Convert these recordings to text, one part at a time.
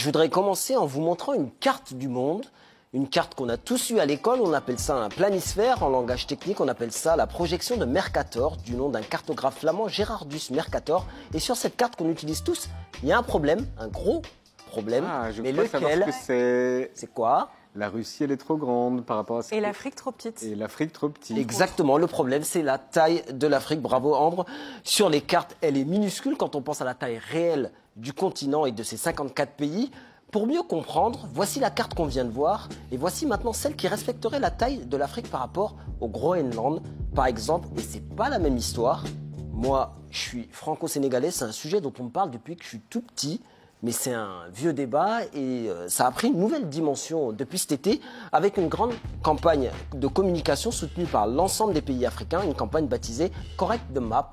Je voudrais commencer en vous montrant une carte du monde, une carte qu'on a tous eue à l'école, on appelle ça un planisphère, en langage technique on appelle ça la projection de Mercator, du nom d'un cartographe flamand, Gerardus Mercator. Et sur cette carte qu'on utilise tous, il y a un problème, un gros problème, mais lequel? C'est quoi? La Russie, elle est trop grande par rapport à ça. Et l'Afrique trop petite. Et l'Afrique trop petite. Exactement, le problème c'est la taille de l'Afrique. Bravo Ambre. Sur les cartes, elle est minuscule quand on pense à la taille réelle du continent et de ses 54 pays. Pour mieux comprendre, voici la carte qu'on vient de voir et voici maintenant celle qui respecterait la taille de l'Afrique par rapport au Groenland, par exemple. Et c'est pas la même histoire. Moi, je suis franco-sénégalais, c'est un sujet dont on me parle depuis que je suis tout petit. Mais c'est un vieux débat et ça a pris une nouvelle dimension depuis cet été avec une grande campagne de communication soutenue par l'ensemble des pays africains, une campagne baptisée Correct the Map.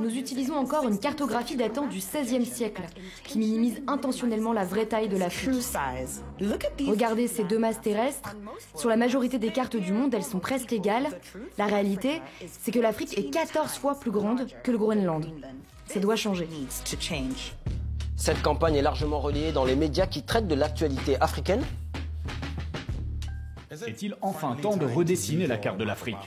Nous utilisons encore une cartographie datant du XVIe siècle, qui minimise intentionnellement la vraie taille de l'Afrique. Regardez ces deux masses terrestres. Sur la majorité des cartes du monde, elles sont presque égales. La réalité, c'est que l'Afrique est 14 fois plus grande que le Groenland. Ça doit changer. Cette campagne est largement relayée dans les médias qui traitent de l'actualité africaine. Est-il enfin temps de redessiner la carte de l'Afrique?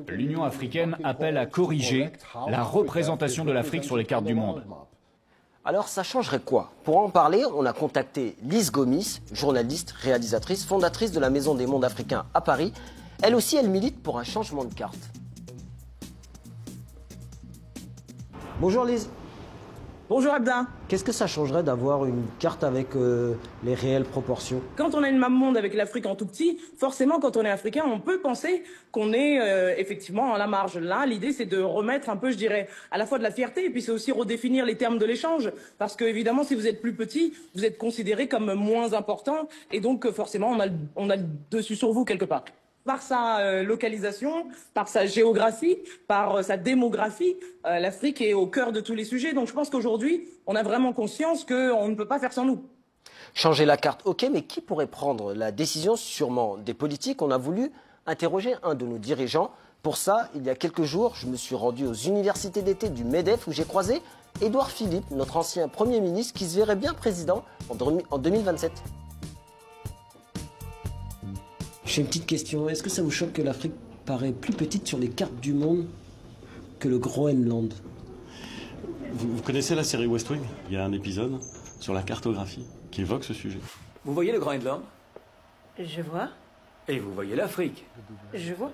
L'Union africaine appelle à corriger la représentation de l'Afrique sur les cartes du monde. Alors ça changerait quoi? Pour en parler, on a contacté Lise Gomis, journaliste, réalisatrice, fondatrice de la Maison des Mondes Africains à Paris. Elle aussi, elle milite pour un changement de carte. Bonjour Lise. Bonjour Abda. Qu'est-ce que ça changerait d'avoir une carte avec les réelles proportions? Quand on a une map monde avec l'Afrique en tout petit, forcément quand on est africain, on peut penser qu'on est effectivement à la marge. Là, l'idée c'est de remettre un peu, je dirais, à la fois de la fierté et puis c'est aussi redéfinir les termes de l'échange. Parce que évidemment, si vous êtes plus petit, vous êtes considéré comme moins important et donc forcément on a le dessus sur vous quelque part. Par sa localisation, par sa géographie, par sa démographie, l'Afrique est au cœur de tous les sujets. Donc je pense qu'aujourd'hui, on a vraiment conscience qu'on ne peut pas faire sans nous. Changer la carte, ok, mais qui pourrait prendre la décision? Sûrement des politiques. On a voulu interroger un de nos dirigeants. Pour ça, il y a quelques jours, je me suis rendu aux universités d'été du MEDEF où j'ai croisé Édouard Philippe, notre ancien Premier ministre, qui se verrait bien président en 2027. J'ai une petite question. Est-ce que ça vous choque que l'Afrique paraît plus petite sur les cartes du monde que le Groenland? Vous connaissez la série West Wing? Il y a un épisode sur la cartographie qui évoque ce sujet. Vous voyez le Groenland? Je vois. Et vous voyez l'Afrique? Je vois.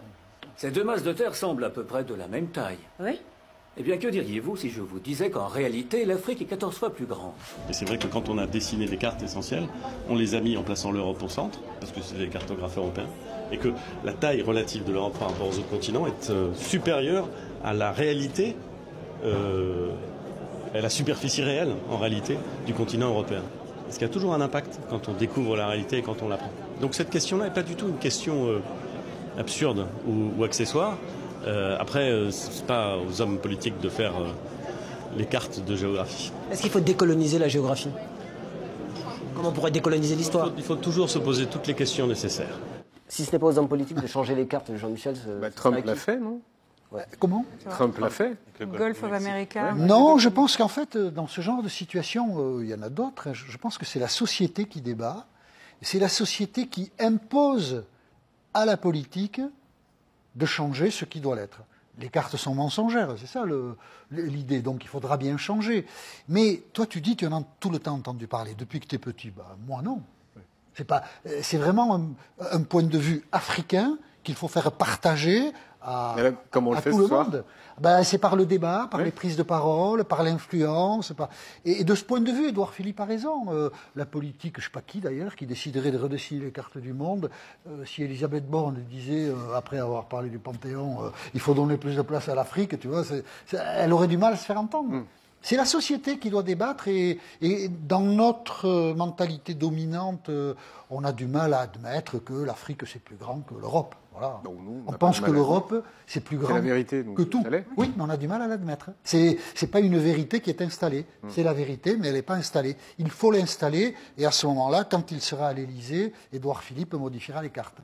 Ces deux masses de terre semblent à peu près de la même taille. Oui. Eh bien, que diriez-vous si je vous disais qu'en réalité, l'Afrique est 14 fois plus grande? Et c'est vrai que quand on a dessiné des cartes essentielles, on les a mis en plaçant l'Europe au centre, parce que c'est les cartographes européens, et que la taille relative de l'Europe par rapport aux autres continents est supérieure à la réalité, à la superficie réelle, en réalité, du continent européen. Parce qu'il y a toujours un impact quand on découvre la réalité et quand on l'apprend. Donc cette question-là n'est pas du tout une question absurde ou accessoire. Après, c'est pas aux hommes politiques de faire les cartes de géographie. Est-ce qu'il faut décoloniser la géographie? Comment on pourrait décoloniser l'histoire? Il faut toujours se poser toutes les questions nécessaires. Si ce n'est pas aux hommes politiques de changer les cartes, Jean-Michel... Trump l'a fait, non? Ouais. Comment? Trump l'a fait. Golfe of America. Non, je pense qu'en fait, dans ce genre de situation, il y en a d'autres. Je pense que c'est la société qui débat. C'est la société qui impose à la politique de changer ce qui doit l'être. Les cartes sont mensongères, c'est ça l'idée, donc il faudra bien changer. Mais toi tu dis, tu en as tout le temps entendu parler, depuis que tu es petit. Bah, moi non. C'est vraiment un point de vue africain qu'il faut faire partager à tout le monde. Ben, c'est par le débat, par les prises de parole, par l'influence. Et de ce point de vue, Édouard Philippe a raison. La politique, je ne sais pas qui d'ailleurs, qui déciderait de redessiner les cartes du monde, si Elisabeth Borne disait, après avoir parlé du Panthéon, il faut donner plus de place à l'Afrique, tu vois, elle aurait du mal à se faire entendre. C'est la société qui doit débattre et dans notre mentalité dominante, on a du mal à admettre que l'Afrique c'est plus grand que l'Europe. Voilà. Donc, on pense que l'Europe c'est plus grand que tout. Oui, mais on a du mal à l'admettre. C'est pas une vérité qui est installée. C'est la vérité, mais elle n'est pas installée. Il faut l'installer et à ce moment-là, quand il sera à l'Élysée, Édouard Philippe modifiera les cartes.